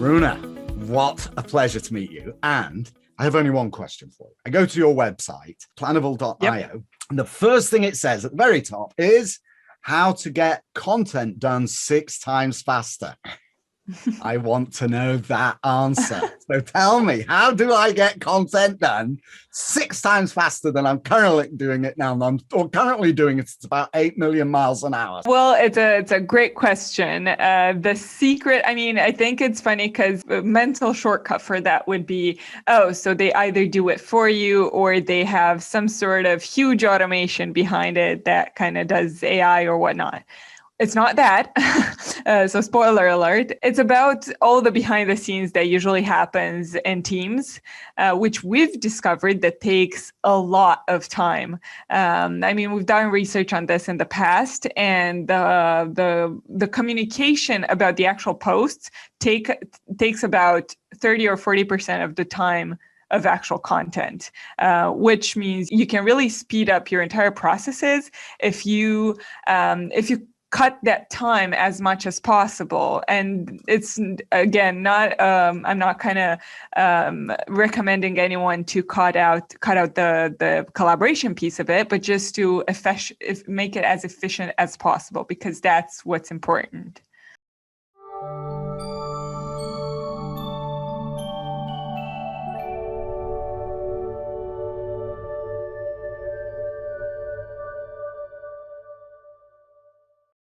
Miruna, what a pleasure to meet you. And I have only one question for you. I go to your website, planable.io, and the first thing it says at the very top is how to get content done 6 times faster. I want to know that answer. So tell me, how do I get content done 6 times faster than I'm currently doing it now? Or currently doing it, it's about 8 million miles an hour. Well, it's a great question. The secret, I think it's funny because a mental shortcut for that would be, so they either do it for you or they have some sort of huge automation behind it that kind of does AI or whatnot. It's not that. So spoiler alert. It's about all the behind the scenes that usually happens in teams, which we've discovered that takes a lot of time. We've done research on this in the past, and the communication about the actual posts takes about 30 or 40% of the time of actual content, which means you can really speed up your entire processes if you cut that time as much as possible. And it's, again, not, I'm not kind of recommending anyone to cut out the collaboration piece of it, but just to make it as efficient as possible, because that's what's important.